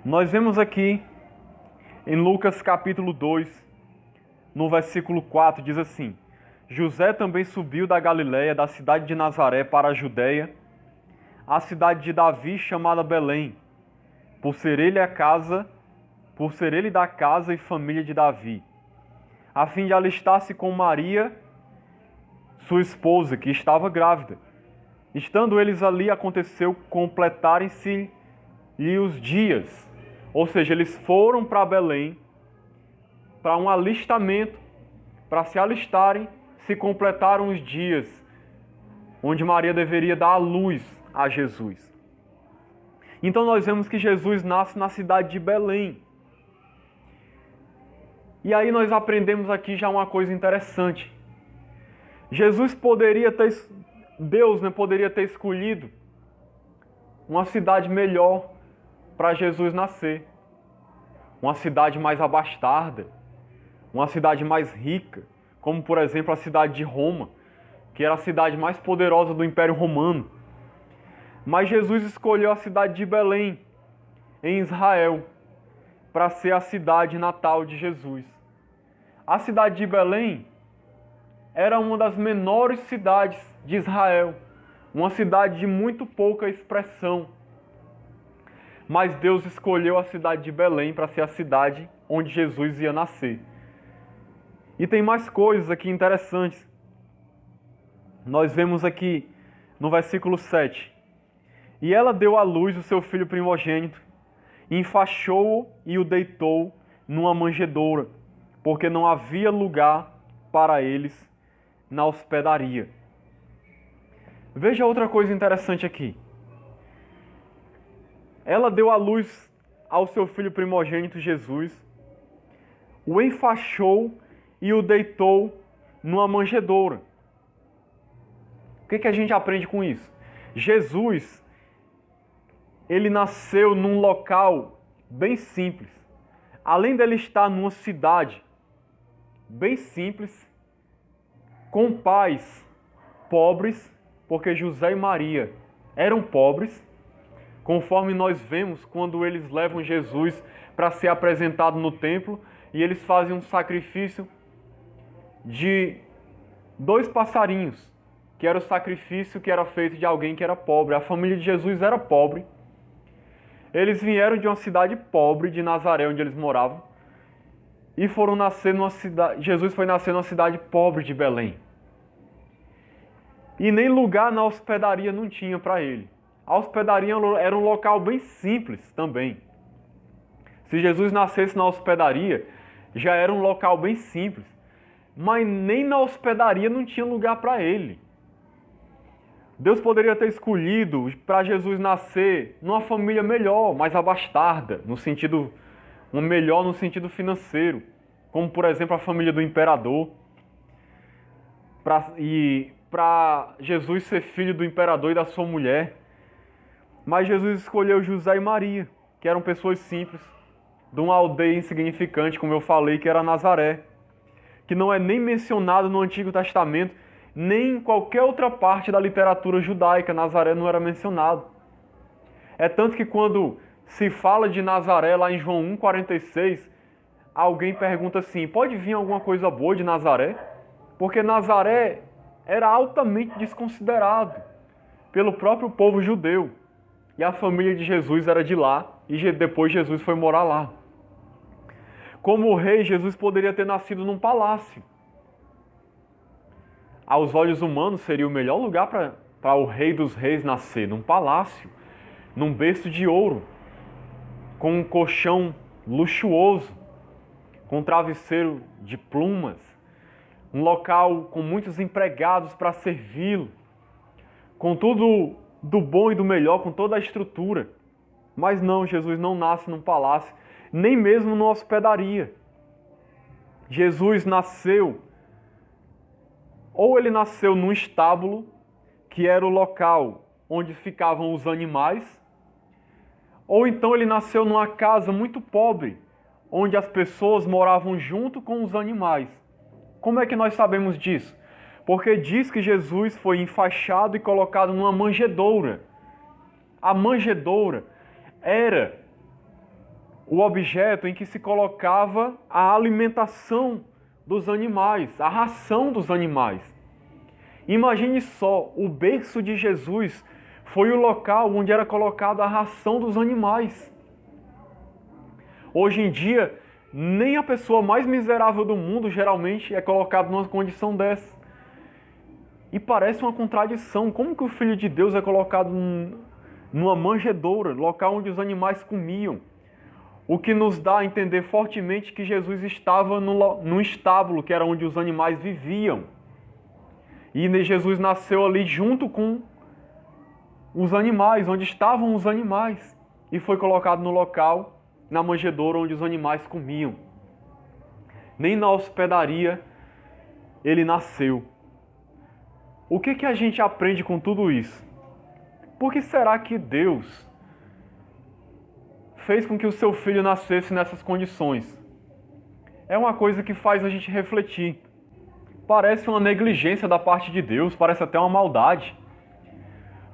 Nós vemos aqui em Lucas capítulo 2, no versículo 4, diz assim: José também subiu da Galiléia, da cidade de Nazaré, para a Judéia, a cidade de Davi, chamada Belém, por ser ele da casa e família de Davi, a fim de alistar-se com Maria, sua esposa, que estava grávida. Estando eles ali, aconteceu completarem-se-lhe os dias. Ou seja, eles foram para Belém para um alistamento, para se alistarem, se completaram os dias onde Maria deveria dar a luz a Jesus. Então nós vemos que Jesus nasce na cidade de Belém. E aí nós aprendemos aqui já uma coisa interessante. Deus poderia ter escolhido uma cidade melhor para Jesus nascer. Uma cidade mais abastada, uma cidade mais rica, como por exemplo a cidade de Roma, que era a cidade mais poderosa do Império Romano. Mas Jesus escolheu a cidade de Belém, em Israel, para ser a cidade natal de Jesus. A cidade de Belém era uma das menores cidades de Israel, uma cidade de muito pouca expressão. Mas Deus escolheu a cidade de Belém para ser a cidade onde Jesus ia nascer. E tem mais coisas aqui interessantes. Nós vemos aqui no versículo 7. E ela deu à luz o seu filho primogênito, enfaixou-o e o deitou numa manjedoura, porque não havia lugar para eles na hospedaria. Veja outra coisa interessante aqui. Ela deu à luz ao seu filho primogênito Jesus, o enfaixou e o deitou numa manjedoura. O que a gente aprende com isso? Jesus, ele nasceu num local bem simples. Além dele estar numa cidade bem simples, com pais pobres, porque José e Maria eram pobres, conforme nós vemos quando eles levam Jesus para ser apresentado no templo e eles fazem um sacrifício de 2 passarinhos, que era o sacrifício que era feito de alguém que era pobre. A família de Jesus era pobre. Eles vieram de uma cidade pobre, de Nazaré, onde eles moravam, e foram nascer numa cidade. Jesus foi nascer numa cidade pobre de Belém. E nem lugar na hospedaria não tinha para ele. A hospedaria era um local bem simples também. Se Jesus nascesse na hospedaria, já era um local bem simples. Mas nem na hospedaria não tinha lugar para ele. Deus poderia ter escolhido para Jesus nascer numa família melhor, mais abastada, melhor no sentido financeiro, como por exemplo a família do imperador. Para Jesus ser filho do imperador e da sua mulher. Mas Jesus escolheu José e Maria, que eram pessoas simples, de uma aldeia insignificante, como eu falei, que era Nazaré, que não é nem mencionado no Antigo Testamento, nem em qualquer outra parte da literatura judaica. Nazaré não era mencionado. É tanto que quando se fala de Nazaré, lá em João 1,46, alguém pergunta assim: pode vir alguma coisa boa de Nazaré? Porque Nazaré era altamente desconsiderado pelo próprio povo judeu. E a família de Jesus era de lá, e depois Jesus foi morar lá. Como rei, Jesus poderia ter nascido num palácio. Aos olhos humanos, seria o melhor lugar para o rei dos reis nascer, num palácio, num berço de ouro, com um colchão luxuoso, com um travesseiro de plumas, um local com muitos empregados para servi-lo, com tudo do bom e do melhor, com toda a estrutura. Mas não, Jesus não nasce num palácio, nem mesmo numa hospedaria. Jesus nasceu, ou ele nasceu num estábulo, que era o local onde ficavam os animais, ou então ele nasceu numa casa muito pobre, onde as pessoas moravam junto com os animais. Como é que nós sabemos disso? Porque diz que Jesus foi enfaixado e colocado numa manjedoura. A manjedoura era o objeto em que se colocava a alimentação dos animais, a ração dos animais. Imagine só, o berço de Jesus foi o local onde era colocada a ração dos animais. Hoje em dia, nem a pessoa mais miserável do mundo geralmente é colocada numa condição dessa. E parece uma contradição. Como que o Filho de Deus é colocado numa manjedoura, local onde os animais comiam? O que nos dá a entender fortemente que Jesus estava num estábulo, que era onde os animais viviam. E Jesus nasceu ali junto com os animais, onde estavam os animais. E foi colocado no local, na manjedoura, onde os animais comiam. Nem na hospedaria ele nasceu. O que a gente aprende com tudo isso? Por que será que Deus fez com que o seu filho nascesse nessas condições? É uma coisa que faz a gente refletir. Parece uma negligência da parte de Deus, parece até uma maldade.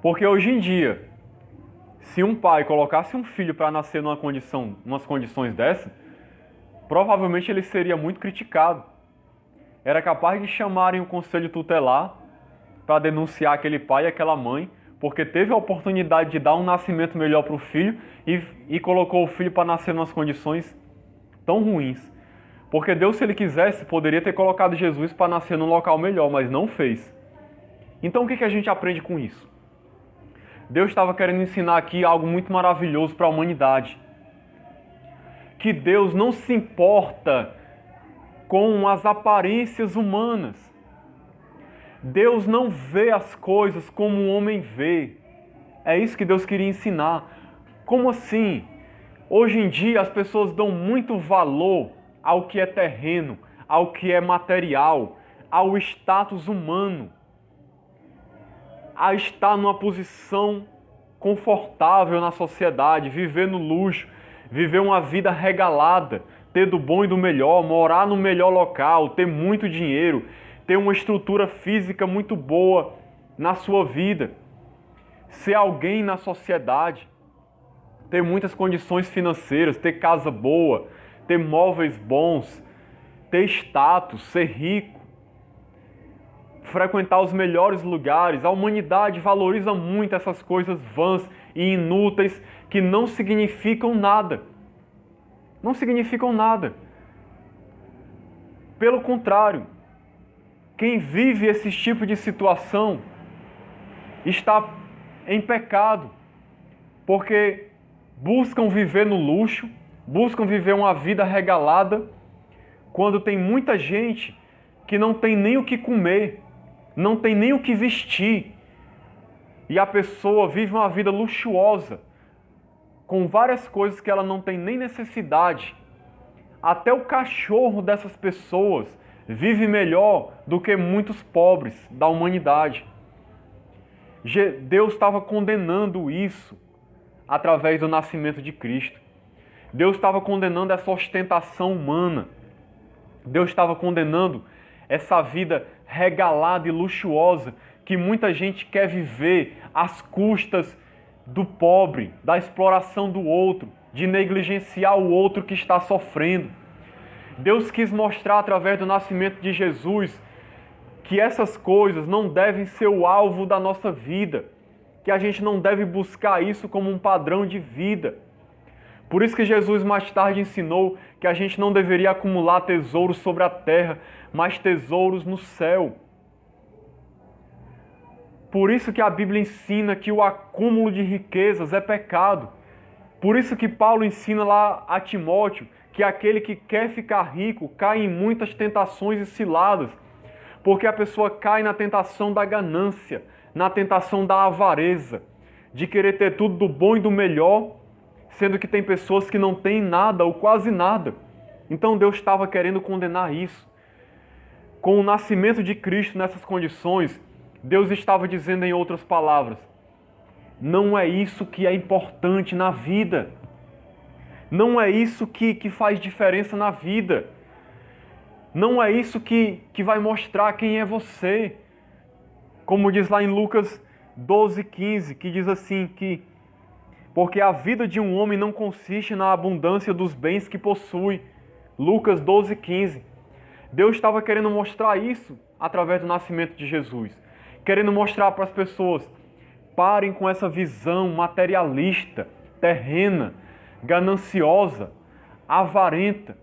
Porque hoje em dia, se um pai colocasse um filho para nascer numas condições dessas, provavelmente ele seria muito criticado. Era capaz de chamarem o conselho tutelar para denunciar aquele pai e aquela mãe, porque teve a oportunidade de dar um nascimento melhor para o filho e colocou o filho para nascer nas condições tão ruins. Porque Deus, se Ele quisesse, poderia ter colocado Jesus para nascer num local melhor, mas não fez. Então o que a gente aprende com isso? Deus estava querendo ensinar aqui algo muito maravilhoso para a humanidade. Que Deus não se importa com as aparências humanas. Deus não vê as coisas como o homem vê. É isso que Deus queria ensinar. Como assim? Hoje em dia as pessoas dão muito valor ao que é terreno, ao que é material, ao status humano, a estar numa posição confortável na sociedade, viver no luxo, viver uma vida regalada, ter do bom e do melhor, morar no melhor local, ter muito dinheiro, ter uma estrutura física muito boa na sua vida, ser alguém na sociedade, ter muitas condições financeiras, ter casa boa, ter móveis bons, ter status, ser rico, frequentar os melhores lugares. A humanidade valoriza muito essas coisas vãs e inúteis que não significam nada. Não significam nada. Pelo contrário, quem vive esse tipo de situação está em pecado, porque buscam viver no luxo, buscam viver uma vida regalada, quando tem muita gente que não tem nem o que comer, não tem nem o que vestir, e a pessoa vive uma vida luxuosa, com várias coisas que ela não tem nem necessidade. Até o cachorro dessas pessoas vive melhor do que muitos pobres da humanidade. Deus estava condenando isso através do nascimento de Cristo. Deus estava condenando essa ostentação humana. Deus estava condenando essa vida regalada e luxuosa que muita gente quer viver às custas do pobre, da exploração do outro, de negligenciar o outro que está sofrendo. Deus quis mostrar através do nascimento de Jesus que essas coisas não devem ser o alvo da nossa vida, que a gente não deve buscar isso como um padrão de vida. Por isso que Jesus mais tarde ensinou que a gente não deveria acumular tesouros sobre a terra, mas tesouros no céu. Por isso que a Bíblia ensina que o acúmulo de riquezas é pecado. Por isso que Paulo ensina lá a Timóteo que aquele que quer ficar rico cai em muitas tentações e ciladas, porque a pessoa cai na tentação da ganância, na tentação da avareza, de querer ter tudo do bom e do melhor, sendo que tem pessoas que não têm nada ou quase nada. Então Deus estava querendo condenar isso. Com o nascimento de Cristo nessas condições, Deus estava dizendo em outras palavras: não é isso que é importante na vida. Não é isso que faz diferença na vida. Não é isso que vai mostrar quem é você. Como diz lá em Lucas 12:15, que diz assim que Porque a vida de um homem não consiste na abundância dos bens que possui. Lucas 12:15. Deus estava querendo mostrar isso através do nascimento de Jesus. Querendo mostrar para as pessoas: parem com essa visão materialista, terrena, gananciosa, avarenta.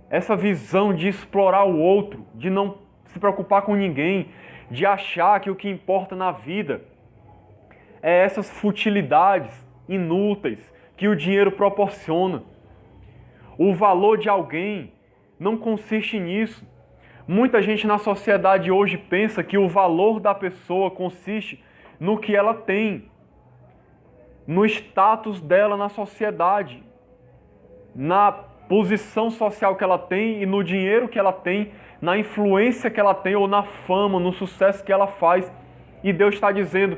Essa visão de explorar o outro, de não se preocupar com ninguém, de achar que o que importa na vida é essas futilidades inúteis que o dinheiro proporciona. O valor de alguém não consiste nisso. Muita gente na sociedade hoje pensa que o valor da pessoa consiste no que ela tem, no status dela na sociedade, na posição social que ela tem e no dinheiro que ela tem, na influência que ela tem ou na fama, no sucesso que ela faz. E Deus está dizendo: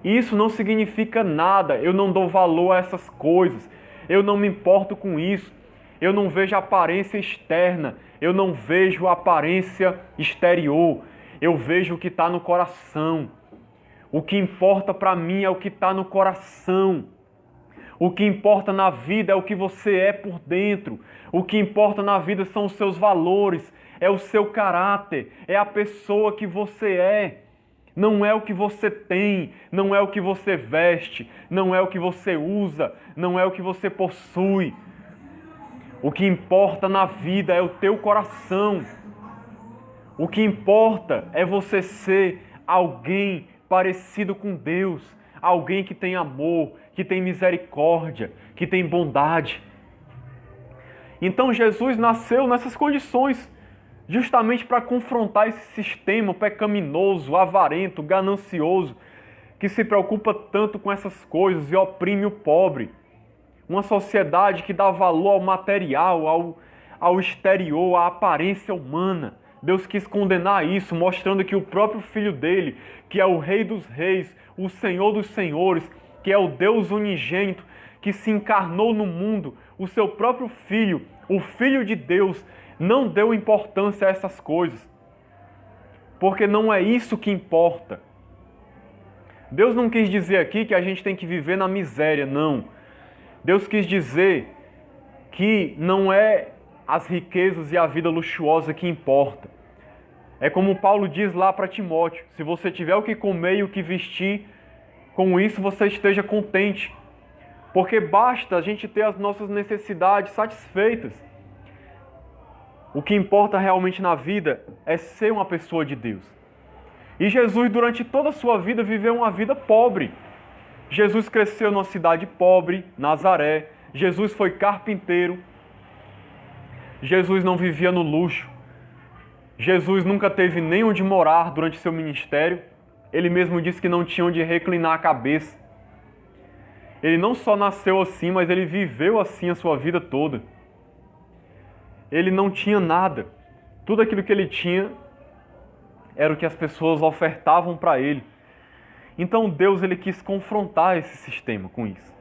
isso não significa nada, eu não dou valor a essas coisas, eu não me importo com isso, eu não vejo aparência externa, eu não vejo aparência exterior, eu vejo o que está no coração. O que importa para mim é o que está no coração. O que importa na vida é o que você é por dentro. O que importa na vida são os seus valores, é o seu caráter, é a pessoa que você é. Não é o que você tem, não é o que você veste, não é o que você usa, não é o que você possui. O que importa na vida é o teu coração. O que importa é você ser alguém parecido com Deus, alguém que tem amor, que tem misericórdia, que tem bondade. Então Jesus nasceu nessas condições, justamente para confrontar esse sistema pecaminoso, avarento, ganancioso, que se preocupa tanto com essas coisas e oprime o pobre. Uma sociedade que dá valor ao material, ao exterior, à aparência humana. Deus quis condenar isso, mostrando que o próprio Filho dele, que é o Rei dos Reis, o Senhor dos Senhores, que é o Deus unigênito, que se encarnou no mundo, o seu próprio Filho, o Filho de Deus, não deu importância a essas coisas. Porque não é isso que importa. Deus não quis dizer aqui que a gente tem que viver na miséria, não. Deus quis dizer que não é as riquezas e a vida luxuosa que importa. É como Paulo diz lá para Timóteo: se você tiver o que comer e o que vestir, com isso você esteja contente. Porque basta a gente ter as nossas necessidades satisfeitas. O que importa realmente na vida é ser uma pessoa de Deus. E Jesus, durante toda a sua vida, viveu uma vida pobre. Jesus cresceu numa cidade pobre, Nazaré. Jesus foi carpinteiro. Jesus não vivia no luxo. Jesus nunca teve nem onde morar durante seu ministério. Ele mesmo disse que não tinha onde reclinar a cabeça. Ele não só nasceu assim, mas ele viveu assim a sua vida toda. Ele não tinha nada. Tudo aquilo que ele tinha era o que as pessoas ofertavam para ele. Então Deus ele quis confrontar esse sistema com isso.